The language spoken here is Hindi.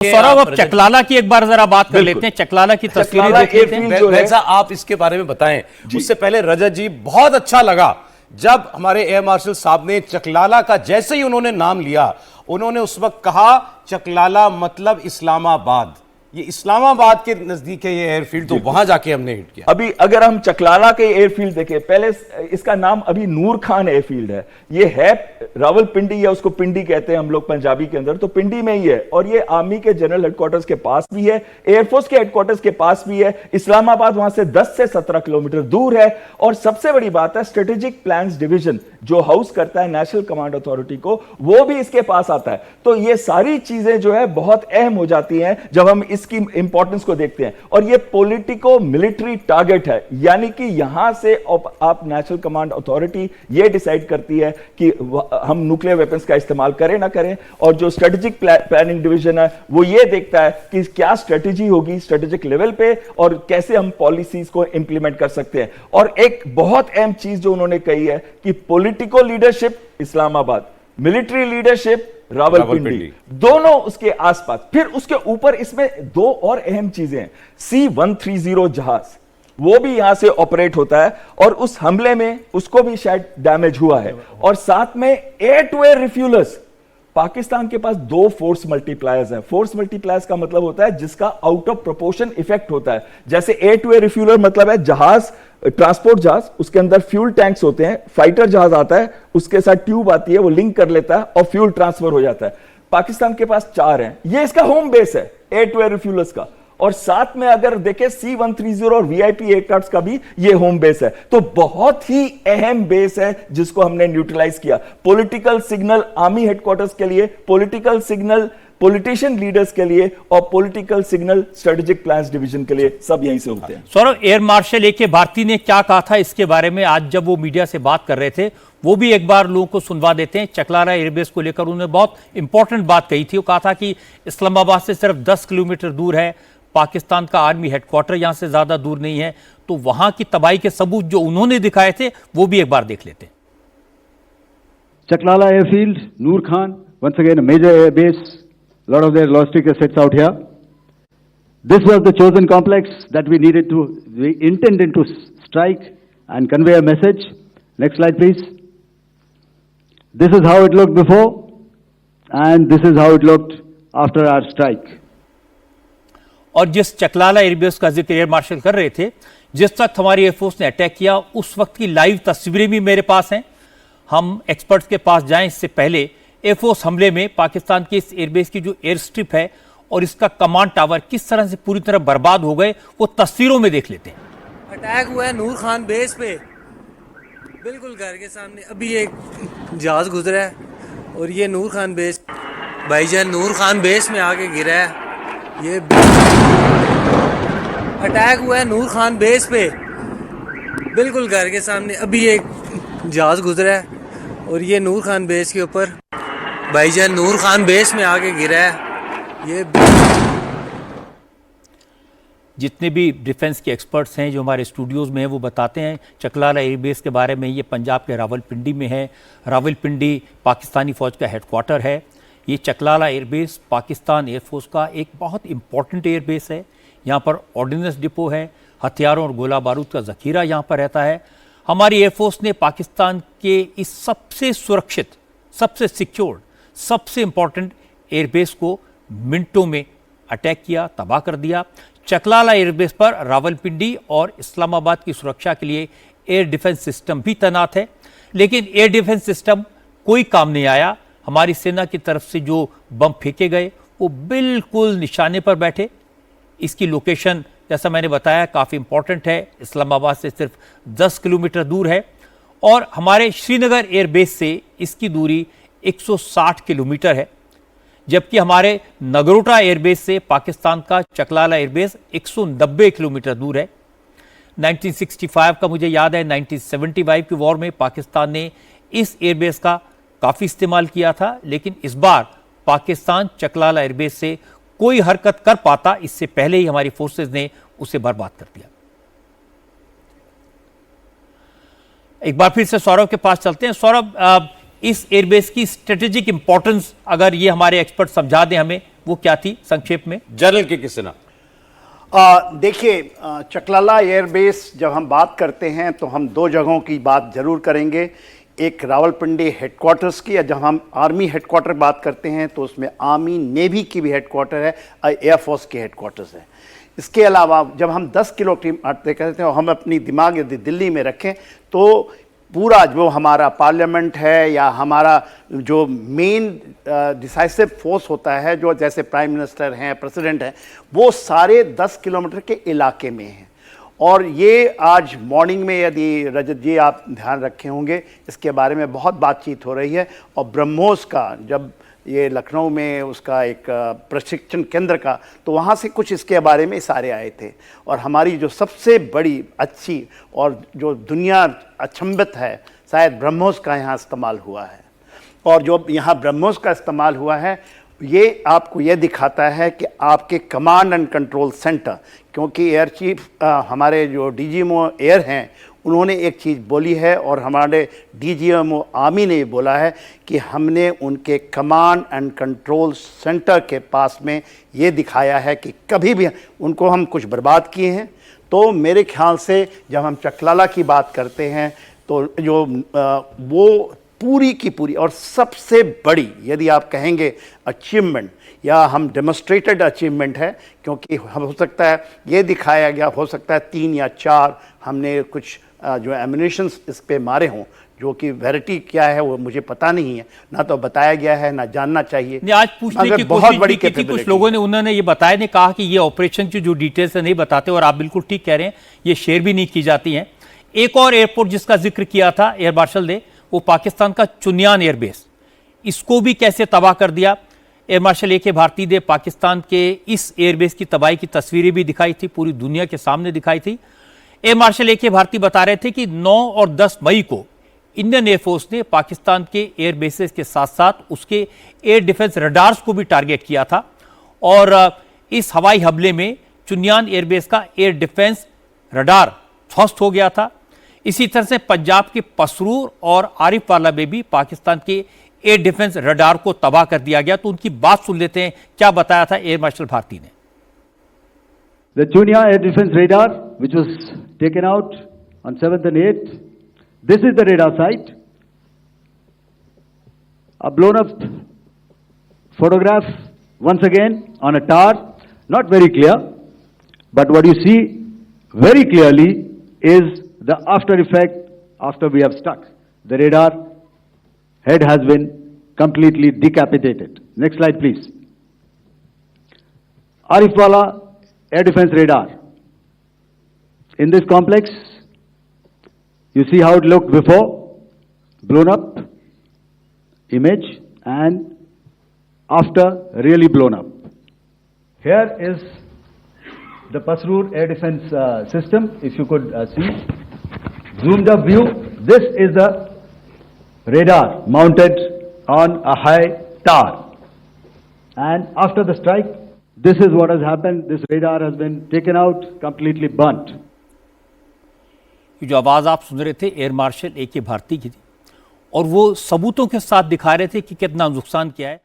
सौरभ, अब चकलाला की एक बार जरा बात कर लेते हैं। चकलाला की तस्वीरें देख लेते हैं। वैसा आप इसके बारे में बताएं। उससे पहले रजत जी, बहुत अच्छा लगा जब हमारे एयर मार्शल साहब ने चकलाला का जैसे ही उन्होंने नाम लिया, उन्होंने उस वक्त कहा चकलाला मतलब इस्लामाबाद। ये इस्लामाबाद के नजदीक है ये एयरफील्ड, तो वहां जाके हमने हिट किया। अभी अगर हम चकलाला के एयरफील्ड देखें, पहले इसका नाम अभी नूर खान एयरफील्ड है। ये है रावलपिंडी, या उसको पिंडी कहते हैं हम लोग पंजाबी के अंदर, तो पिंडी में ही है। और ये आर्मी के जनरल हेडक्वार्टर्स के पास भी है, एयरफोर्स के हेडक्वार्टर्स के पास भी है। इस्लामाबाद वहां से 10 से 17 किलोमीटर दूर है। और सबसे बड़ी बात है, स्ट्रेटेजिक प्लान्स डिवीजन जो हाउस करता है नेशनल कमांड अथॉरिटी को, वो भी इसके पास आता है। तो ये सारी चीजें जो है बहुत अहम हो जाती हैं जब हम इसकी इंपॉर्टेंस को देखते हैं। और ये पॉलिटिको मिलिट्री टारगेट है, यानी कि यहां से आप नेशनल कमांड अथॉरिटी ये डिसाइड करती है कि हम न्यूक्लियर वेपन्स का इस्तेमाल करें ना करें। और जो स्ट्रेटेजिक प्लानिंग डिवीजन है वो ये देखता है कि क्या स्ट्रेटेजी होगी स्ट्रेटेजिक लेवल पे और कैसे हम पॉलिसीज को इंप्लीमेंट कर सकते हैं। और एक बहुत अहम चीज जो उन्होंने कही है कि politico leadership Islamabad, military leadership Rawalpindi, दोनों उसके आसपास। फिर उसके ऊपर इसमें दो और अहम चीजें हैं। C-130 जहाज वो भी यहां से ऑपरेट होता है, और उस हमले में उसको भी शायद डैमेज हुआ है। और साथ में एयर टू एयर रिफ्यूलर्स, पाकिस्तान के पास 2 फोर्स मल्टीप्लायर्स हैं। फोर्स मल्टीप्लायर्स का मतलब होता है जिसका आउट ऑफ प्रोपोर्शन इफेक्ट होता है। जैसे एयर टू एयर रिफ्यूलर मतलब है जहाज, ट्रांसपोर्ट जहाज, उसके अंदर फ्यूल टैंक्स होते हैं। फाइटर जहाज आता है, उसके साथ ट्यूब आती है, वो लिंक कर लेता है और फ्यूल ट्रांसफर हो जाता है। पाकिस्तान के पास 4 हैं। ये इसका होम बेस है एयर टू एयर रिफ्यूलर्स का। और साथ में अगर देखें C-130 और VIP एयरक्राफ्ट का भी ये होम बेस है। तो बहुत ही अहम बेस है जिसको हमने न्यूट्रलाइज किया। पॉलिटिकल सिग्नल आर्मी हेडक्वार्टर्स के लिए, पॉलिटिकल सिग्नल पॉलिटिशियन लीडर्स के लिए, और political signal strategic plans division के लिए, सब यहीं से होते हैं। Saurabh, air marshal AK Bharti ने क्या कहा था इसके बारे में आज जब वो मीडिया से बात कर रहे थे, वो भी एक बार लोगों को सुनवा देते हैं। चकलाला एयरबेस को लेकर उन्होंने बहुत इंपॉर्टेंट बात कही थी। वो कहा था कि इस्लामाबाद से सिर्फ 10 किलोमीटर दूर है, पाकिस्तान का आर्मी हेडक्वार्टर यहां से ज्यादा दूर नहीं है। तो वहां की तबाही के सबूत जो उन्होंने दिखाए थे वो भी एक बार देख लेते हैं। Chaklala airfield, Noor Khan, once again a major air base, a lot of their logistic assets out here. This was the chosen complex that we intended to strike and convey a message. Next slide, please. This is how it looked before, and this is how it looked after our strike. और जिस चकलाला एयरबेस का जिक्र एयर मार्शल कर रहे थे, जिस वक्त हमारी एयरफोर्स ने अटैक किया, उस वक्त की लाइव तस्वीरें भी मेरे पास हैं। हम एक्सपर्ट्स के पास जाएं इससे पहले एयरफोर्स हमले में पाकिस्तान की इस एयरबेस की जो एयर स्ट्रिप है और इसका कमांड टावर किस तरह से पूरी तरह बर्बाद हो गए, वो तस्वीरों में देख लेते हैं। अटैक हुआ है नूर खान बेस पे, बिल्कुल घर के सामने। अभी एक जहाज गुजरा है और ये नूर खान बेस, भाईजान नूर खान बेस में आके गिरा है। ये अटैक हुआ है नूर खान बेस पे, बिल्कुल घर के सामने। अभी एक जहाज गुजरा है और ये नूर खान बेस के ऊपर, भाईजान नूर खान बेस में आके गिरा है। ये जितने भी डिफेंस के एक्सपर्ट्स हैं जो हमारे स्टूडियोज़ में हैं वो बताते हैं चकलाला एयरबेस के बारे में। ये पंजाब के रावलपिंडी में है। रावलपिंडी पाकिस्तानी फ़ौज का हेडक्वार्टर है। ये चकलाला एयरबेस पाकिस्तान एयरफोर्स का एक बहुत इंपॉर्टेंट एयरबेस है। यहाँ पर ऑर्डिनेंस डिपो है, हथियारों और गोला बारूद का ज़ख़ीरा यहाँ पर रहता है। हमारी एयरफोर्स ने पाकिस्तान के इस सबसे सुरक्षित, सबसे सिक्योर्ड, सबसे इंपॉर्टेंट एयरबेस को मिनटों में अटैक किया, तबाह कर दिया। चकलाला एयरबेस पर रावलपिंडी और इस्लामाबाद की सुरक्षा के लिए एयर डिफेंस सिस्टम भी तैनात है, लेकिन एयर डिफेंस सिस्टम कोई काम नहीं आया। हमारी सेना की तरफ से जो बम फेंके गए वो बिल्कुल निशाने पर बैठे। इसकी लोकेशन जैसा मैंने बताया काफ़ी इंपॉर्टेंट है, इस्लामाबाद से सिर्फ 10 किलोमीटर दूर है। और हमारे श्रीनगर एयरबेस से इसकी दूरी 160 किलोमीटर है, जबकि हमारे नगरोटा एयरबेस से पाकिस्तान का चकलाला एयरबेस 190 किलोमीटर दूर है। 1965 का मुझे याद है, 1975 की वॉर में पाकिस्तान ने इस एयरबेस का काफ़ी इस्तेमाल किया था, लेकिन इस बार पाकिस्तान चकलाला एयरबेस से कोई हरकत कर पाता, इससे पहले ही हमारी फोर्सेस ने उसे बर्बाद कर दिया। एक बार फिर से सौरभ के पास चलते हैं। सौरभ, इस एयरबेस की स्ट्रेटेजिक इंपॉर्टेंस अगर ये हमारे एक्सपर्ट समझा दें हमें, वो क्या थी संक्षेप में? जनरल के किसना? देखिए, चकलाला एयरबेस जब हम बात करते हैं तो हम दो जगहों की बात जरूर करेंगे। एक रावलपिंडी हेडक्वार्टर्स की, जब हम आर्मी हेडक्वार्टर बात करते हैं तो उसमें आर्मी नेवी की भी हेडक्वार्टर है, एयरफोर्स के हेडक्वार्टर्स है। इसके अलावा जब हम 10 किलोमीटर कहते हैं और हम अपनी दिमाग यदि दिल्ली में रखें तो पूरा जो हमारा पार्लियामेंट है या हमारा जो मेन डिसाइसिव फोर्स होता है, जो जैसे प्राइम मिनिस्टर हैं, प्रेसिडेंट हैं, वो सारे 10 किलोमीटर के इलाके में हैं। और ये आज मॉर्निंग में, यदि रजत जी आप ध्यान रखे होंगे, इसके बारे में बहुत बातचीत हो रही है। और ब्रह्मोस का जब ये लखनऊ में उसका एक प्रशिक्षण केंद्र का, तो वहाँ से कुछ इसके बारे में इशारे आए थे। और हमारी जो सबसे बड़ी अच्छी और जो दुनिया अचंभित है, शायद ब्रह्मोस का यहाँ इस्तेमाल हुआ है। और जो यहाँ ब्रह्मोस का इस्तेमाल हुआ है, ये आपको ये दिखाता है कि आपके कमांड एंड कंट्रोल सेंटर, क्योंकि एयर चीफ हमारे जो डीजीएमओ एयर हैं, उन्होंने एक चीज़ बोली है और हमारे डीजीएमओ आर्मी ने बोला है कि हमने उनके कमांड एंड कंट्रोल सेंटर के पास में ये दिखाया है कि कभी भी उनको हम कुछ बर्बाद किए हैं। तो मेरे ख्याल से जब हम चकलाला की बात करते हैं तो जो वो पूरी की पूरी और सबसे बड़ी, यदि आप कहेंगे अचीवमेंट या हम डेमोस्ट्रेटेड अचीवमेंट है, क्योंकि हो सकता है ये दिखाया गया, हो सकता है 3 या 4 हमने कुछ जो एमिनेशंस इस पे मारे हों, जो कि वैरायटी क्या है वो मुझे पता नहीं है, ना तो बताया गया है, ना जानना चाहिए। आज पूछने की बहुत कोशिश बड़ी की थी कुछ लोगों ने, उन्होंने ये बताया, ने कहा कि ये ऑपरेशन की जो डिटेल्स है नहीं बताते, और आप बिल्कुल ठीक कह रहे हैं, ये शेयर भी नहीं की जाती हैं। एक और एयरपोर्ट जिसका जिक्र किया था एयर मार्शल ने, वो पाकिस्तान का चुनियान एयरबेस, इसको भी कैसे तबाह कर दिया। Air marshal A K. भारती ने पाकिस्तान के इस एयरबेस की तबाही की तस्वीरें भी दिखाई थी, पूरी दुनिया के सामने दिखाई थी। Air marshal A K. भारती बता रहे थे कि 9 और 10 मई को इंडियन एयरफोर्स ने पाकिस्तान के एयरबेसेस के साथ साथ उसके एयर डिफेंस रडार्स को भी टारगेट किया था। और इस हवाई हमले में चुनियान एयरबेस का एयर डिफेंस रडार ध्वस्त हो गया था। इसी तरह से पंजाब के पसरूर और आरिफवाला में भी पाकिस्तान के एयर डिफेंस रडार को तबाह कर दिया गया। तो उनकी बात सुन लेते हैं, क्या बताया था एयर मार्शल भारती ने। The Chunia air defense radar, which was taken out on 7th and 8th, this is the radar site. A blown up photograph once again on a tower, not very clear, but what you see very clearly is the after effect after we have struck. The radar head has been completely decapitated. Next slide, please. Arifwala air defense radar. In this complex, you see how it looked before, blown up image, and after really blown up. Here is the Pasrur air defense system, if you could see. Zoomed up view, this is the radar mounted on a high tower. And after the strike, this is what has happened. This radar has been taken out, completely burnt. ये जो आवाज़ आप सुन रहे थे एयर मार्शल ए.के. भारती की थी, और वो सबूतों के साथ दिखा रहे थे कि कितना नुकसान किया है।